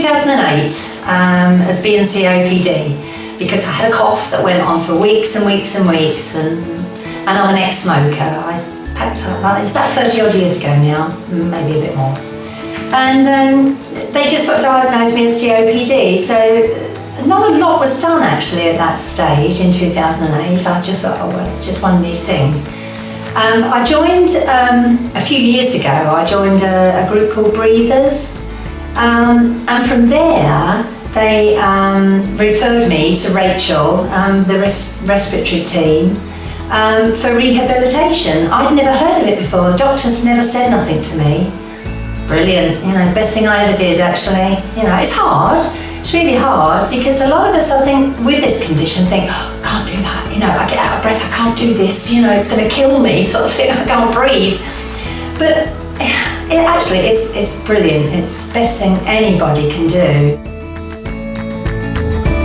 2008 as being COPD because I had a cough that went on for weeks and weeks and weeks, and I'm an ex-smoker. I packed up, it's about 30 odd years ago now, maybe a bit more. And they just sort of diagnosed me as COPD, so not a lot was done actually at that stage in 2008. I just thought, oh well, it's just one of these things. I joined, a few years ago, I joined a group called Breathers, and from there they referred me to Rachel, the respiratory team, for rehabilitation. I'd never heard of it before, the doctors never said nothing to me. Brilliant, best thing I ever did actually. It's hard. It's really hard because a lot of us, I think, with this condition think, oh, I can't do that, I get out of breath, I can't do this, it's going to kill me, sort of thing, I can't breathe. But it actually it's brilliant, it's the best thing anybody can do.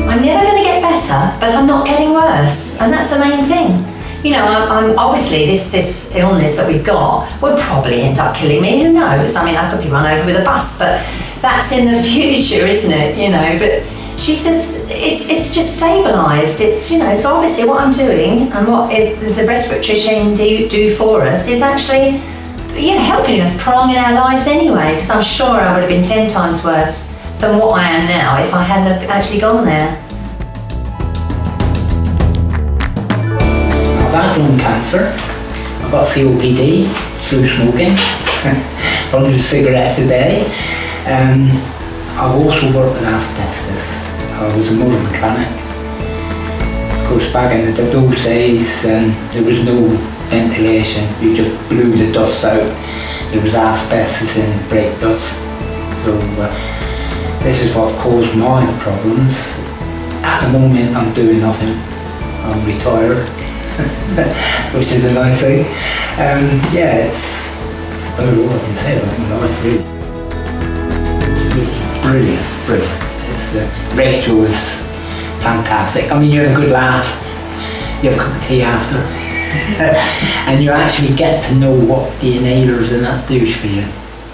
I'm never going to get better, but I'm not getting worse, and that's the main thing. I'm obviously this illness that we've got will probably end up killing me, who knows? I mean, I could be run over with a bus, but that's in the future, isn't it? But she says it's just stabilised. It's so obviously what I'm doing and what the respiratory team do for us is actually helping us, prolonging our lives anyway. Because I'm sure I would have been 10 times worse than what I am now if I hadn't actually gone there. I've had lung cancer. I've got COPD through smoking, 100 cigarettes a day. I've also worked with asbestos. I was a motor mechanic. Of course, back in those days, there was no ventilation. You just blew the dust out. There was asbestos in the brake dust. So this is what caused my problems. At the moment, I'm doing nothing. I'm retired, which is a nice thing. It's I don't know what I can say about my life, really. Brilliant. Rachel was fantastic. I mean, you have a good laugh, you have a cup of tea after, and you actually get to know what the inhalers and that do for you.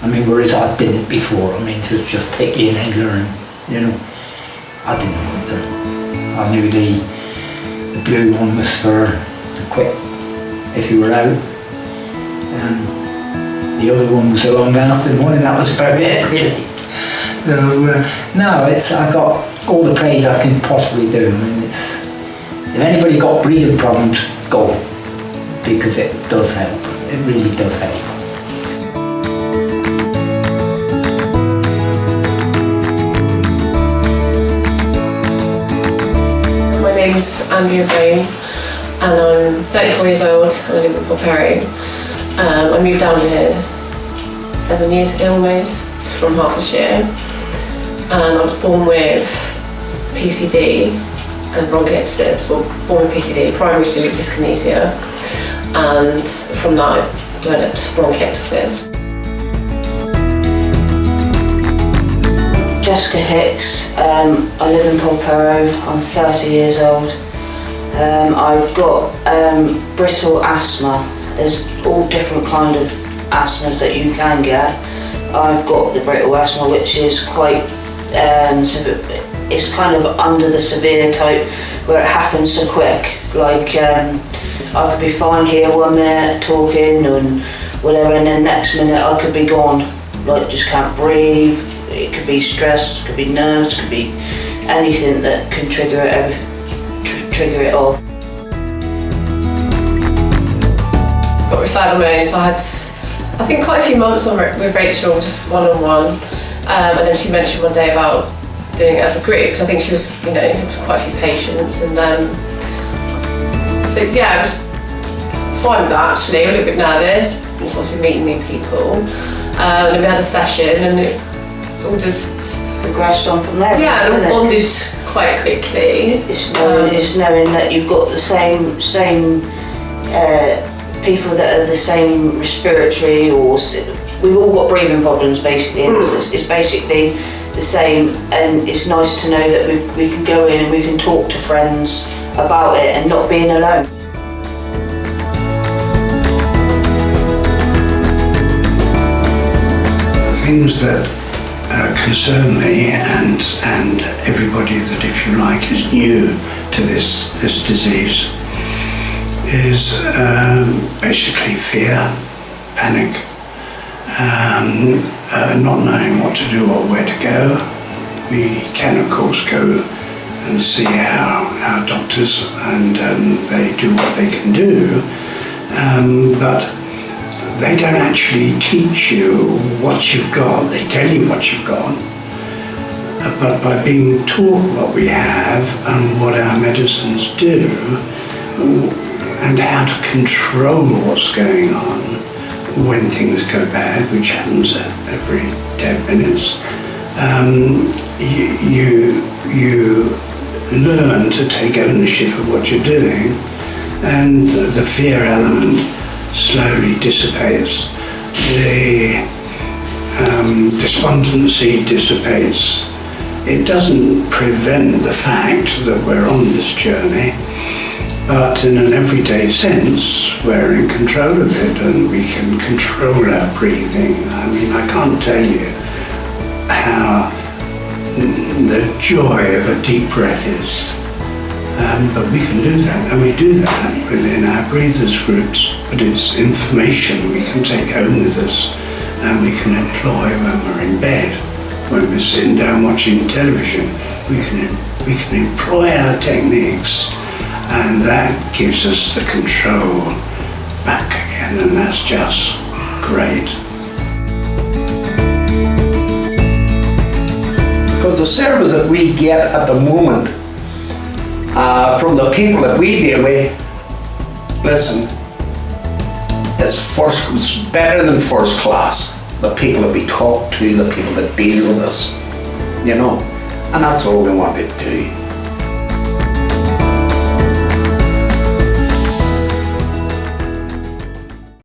I mean, whereas I didn't before. I mean, it was just take the inhaler and, I didn't know what to do. I knew the blue one was for the quick, if you were out, and the other one was the long lasting one, and that was about it, really. So, I got all the praise I can possibly do. I mean, if anybody got breathing problems, go, because it does help. It really does help. My name's Andrea Bone, and I'm 34 years old, and I live in Portperry. I moved down here 7 years ago almost, from Hertfordshire. And I was born with PCD and bronchiectasis, born with PCD, primary celiac dyskinesia, and from that I developed bronchiectasis. Jessica Hicks, I live in Portperry, I'm 30 years old. I've got brittle asthma. There's all different kind of asthmas that you can get. I've got the brittle asthma, which is quite it's kind of under the severe type where it happens so quick. Like I could be fine here 1 minute talking and whatever, and then next minute I could be gone. Like just can't breathe. It could be stress, it could be nerves, it could be anything that can trigger trigger it off. Got referred on my own, so I had, I think, quite a few months with Rachel, just one-on-one. And then she mentioned one day about doing it as a group, because I think she was, quite a few patients, and so yeah, I was fine with that actually. A little bit nervous, obviously meeting new people. And then we had a session, and it all just progressed on from there. Yeah, and bonded quite quickly. It's knowing that you've got the same people that are the same respiratory, or we've all got breathing problems basically, and it's basically the same, and it's nice to know that we can go in and we can talk to friends about it and not being alone. Things that concern me and everybody that, if you like, is new to this disease is basically fear, panic, not knowing what to do or where to go. We can, of course, go and see our doctors, and they do what they can do, but they don't actually teach you what you've got. They tell you what you've got, but by being taught what we have and what our medicines do and how to control what's going on when things go bad, which happens every 10 minutes, you learn to take ownership of what you're doing, and the fear element slowly dissipates, the despondency dissipates. It doesn't prevent the fact that we're on this journey, but in an everyday sense, we're in control of it, and we can control our breathing. I mean, I can't tell you how the joy of a deep breath is. But we can do that, and we do that within our breathers groups. But it's information we can take home with us, and we can employ when we're in bed, when we're sitting down watching television. We can employ our techniques, and that gives us the control back again, and that's just great. Because the service that we get at the moment from the people that we deal with, listen, it's better than first class. The people that we talk to, the people that deal with us, you know, and that's all we want to do.